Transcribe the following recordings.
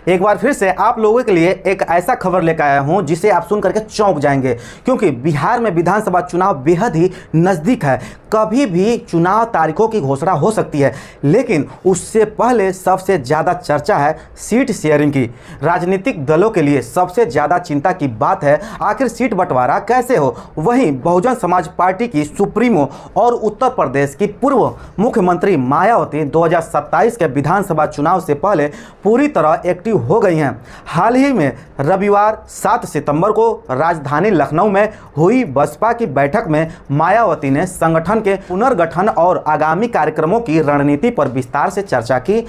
एक बार फिर से आप लोगों के लिए एक ऐसा खबर लेकर आया हूं जिसे आप सुन करके चौंक जाएंगे, क्योंकि बिहार में विधानसभा चुनाव बेहद ही नज़दीक है। कभी भी चुनाव तारीखों की घोषणा हो सकती है, लेकिन उससे पहले सबसे ज़्यादा चर्चा है सीट शेयरिंग की। राजनीतिक दलों के लिए सबसे ज़्यादा चिंता की बात है आखिर सीट बंटवारा कैसे हो। वहीं बहुजन समाज पार्टी की सुप्रीमो और उत्तर प्रदेश की पूर्व मुख्यमंत्री मायावती 2027 के विधानसभा चुनाव से पहले पूरी तरह एक्टिव हो गई हैं। हाल ही में रविवार 7 सितंबर को राजधानी लखनऊ में हुई बसपा की बैठक में मायावती ने संगठन के पुनर्गठन और आगामी कार्यक्रमों की रणनीति पर विस्तार से चर्चा की,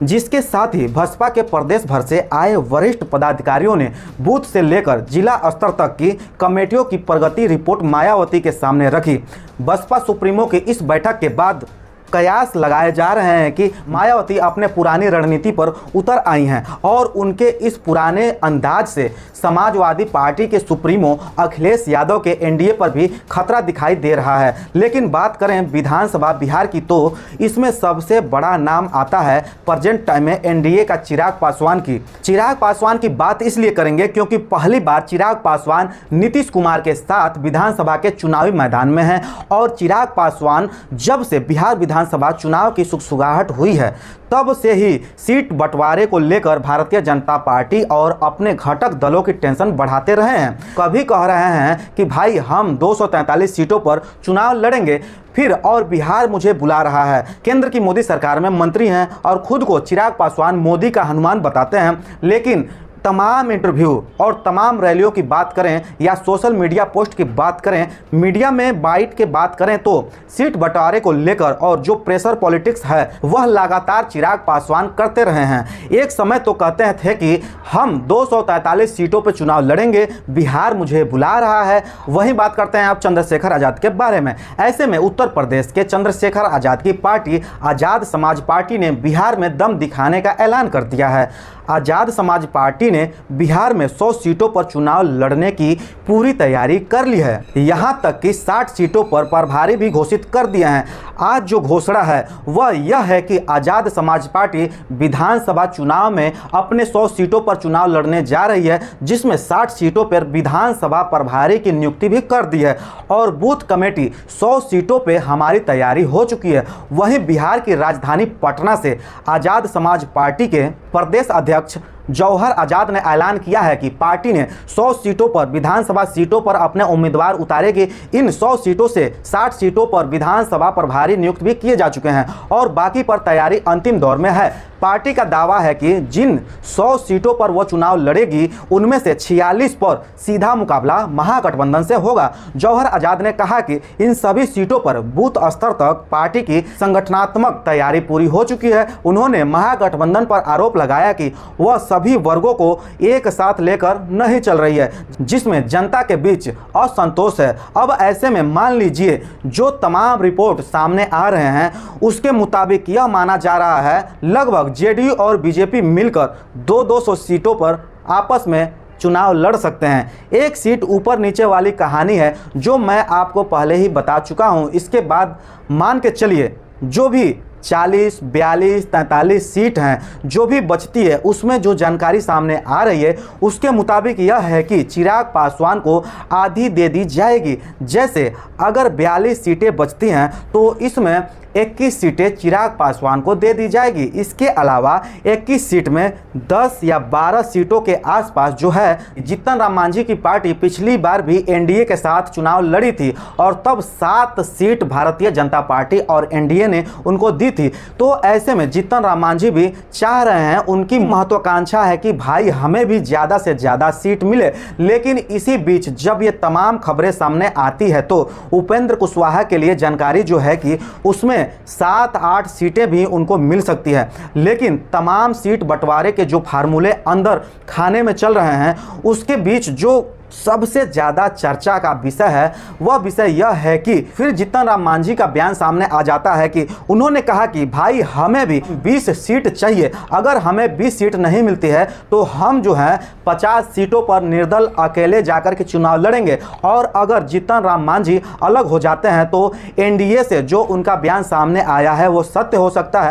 जिसके साथ ही बसपा के प्रदेश भर से आए वरिष्ठ पदाधिकारियों ने बूथ से लेकर जिला स्तर तक की कमेटियों की प्रगति रिपोर्ट मायावती के सामने रखी। बसपा सुप्रीमो की इस बैठक के बाद कयास लगाए जा रहे हैं कि मायावती अपने पुरानी रणनीति पर उतर आई हैं और उनके इस पुराने अंदाज से समाजवादी पार्टी के सुप्रीमो अखिलेश यादव के एनडीए पर भी खतरा दिखाई दे रहा है। लेकिन बात करें विधानसभा बिहार की, तो इसमें सबसे बड़ा नाम आता है प्रेजेंट टाइम में एनडीए का चिराग पासवान की। चिराग पासवान की बात इसलिए करेंगे क्योंकि पहली बार चिराग पासवान नीतीश कुमार के साथ विधानसभा के चुनावी मैदान में हैं और चिराग पासवान जब से बिहार विधानसभा चुनाव की सुगबुगाहट हुई है तब से ही सीट बंटवारे को लेकर भारतीय जनता पार्टी और अपने घटक दलों की टेंशन बढ़ाते रहे हैं। कभी कह रहे हैं कि भाई हम 243 सीटों पर चुनाव लड़ेंगे, फिर और बिहार मुझे बुला रहा है। केंद्र की मोदी सरकार में मंत्री हैं और खुद को चिराग पासवान मोदी का हनुमान बताते हैं, लेकिन तमाम इंटरव्यू और तमाम रैलियों की बात करें या सोशल मीडिया पोस्ट की बात करें, मीडिया में बाइट की बात करें, तो सीट बंटवारे को लेकर और जो प्रेशर पॉलिटिक्स है वह लगातार चिराग पासवान करते रहे हैं। एक समय तो कहते थे कि हम 243 सीटों पर चुनाव लड़ेंगे, बिहार मुझे बुला रहा है। वहीं बात करते हैं आप चंद्रशेखर आज़ाद के बारे में। ऐसे में उत्तर प्रदेश के चंद्रशेखर आज़ाद की पार्टी आज़ाद समाज पार्टी ने बिहार में दम दिखाने का ऐलान कर दिया है। आज़ाद समाज पार्टी ने बिहार में 100 सीटों पर चुनाव लड़ने की पूरी तैयारी कर ली है। यहां तक कि 60 सीटों पर प्रभारी भी घोषित कर दिए हैं। आज जो घोषणा है वह यह है कि आज़ाद समाज पार्टी विधानसभा चुनाव में अपने 100 सीटों पर चुनाव लड़ने जा रही है, जिसमें 60 सीटों पर विधानसभा प्रभारी की नियुक्ति भी कर दी है और बूथ कमेटी 100 सीटों पर हमारी तैयारी हो चुकी है। वहीं बिहार की राजधानी पटना से आज़ाद समाज पार्टी के प्रदेश अध्यक्ष जौहर आज़ाद ने ऐलान किया है कि पार्टी ने 100 सीटों पर विधानसभा सीटों पर अपने उम्मीदवार उतारेगी। इन 100 सीटों से 60 सीटों पर विधानसभा प्रभारी नियुक्त भी किए जा चुके हैं और बाकी पर तैयारी अंतिम दौर में है। पार्टी का दावा है कि जिन 100 सीटों पर वो चुनाव लड़ेगी उनमें से 46 पर सीधा मुकाबला महागठबंधन से होगा। जौहर आज़ाद ने कहा कि इन सभी सीटों पर बूथ स्तर तक पार्टी की संगठनात्मक तैयारी पूरी हो चुकी है। उन्होंने महागठबंधन पर आरोप लगाया कि वह सभी वर्गों को एक साथ लेकर नहीं चल रही है, जिसमें जनता के बीच असंतोष है। अब ऐसे में मान लीजिए जो तमाम रिपोर्ट सामने आ रहे हैं उसके मुताबिक यह माना जा रहा है लगभग जेडीयू और बीजेपी मिलकर 200 सीटों पर आपस में चुनाव लड़ सकते हैं। एक सीट ऊपर नीचे वाली कहानी है जो मैं आपको पहले ही बता चुका हूं। इसके बाद मान के चलिए जो भी 40, 42, 43 सीट हैं जो भी बचती है, उसमें जो जानकारी सामने आ रही है उसके मुताबिक यह है कि चिराग पासवान को आधी दे दी जाएगी। जैसे अगर 42 सीटें बचती हैं तो इसमें 21 सीटें चिराग पासवान को दे दी जाएगी। इसके अलावा 21 सीट में 10 या 12 सीटों के आसपास जो है, जीतन राम मांझी की पार्टी पिछली बार भी एनडीए के साथ चुनाव लड़ी थी और तब 7 सीट भारतीय जनता पार्टी और एनडीए ने उनको दी थी। तो ऐसे में जीतन राम मांझी भी चाह रहे हैं, उनकी महत्वाकांक्षा है कि भाई हमें भी ज़्यादा से ज़्यादा सीट मिले। लेकिन इसी बीच जब ये तमाम खबरें सामने आती है तो उपेंद्र कुशवाहा के लिए जानकारी जो है कि उसमें 7-8 सीटें भी उनको मिल सकती है। लेकिन तमाम सीट बंटवारे के जो फार्मूले अंदर खाने में चल रहे हैं उसके बीच जो सबसे ज़्यादा चर्चा का विषय है वह विषय यह है कि फिर जीतन राम मांझी का बयान सामने आ जाता है कि उन्होंने कहा कि भाई हमें भी 20 सीट चाहिए। अगर हमें 20 सीट नहीं मिलती है तो हम जो है 50 सीटों पर निर्दल अकेले जाकर के चुनाव लड़ेंगे। और अगर जीतन राम मांझी अलग हो जाते हैं तो एनडीए से जो उनका बयान सामने आया है वो सत्य हो सकता है।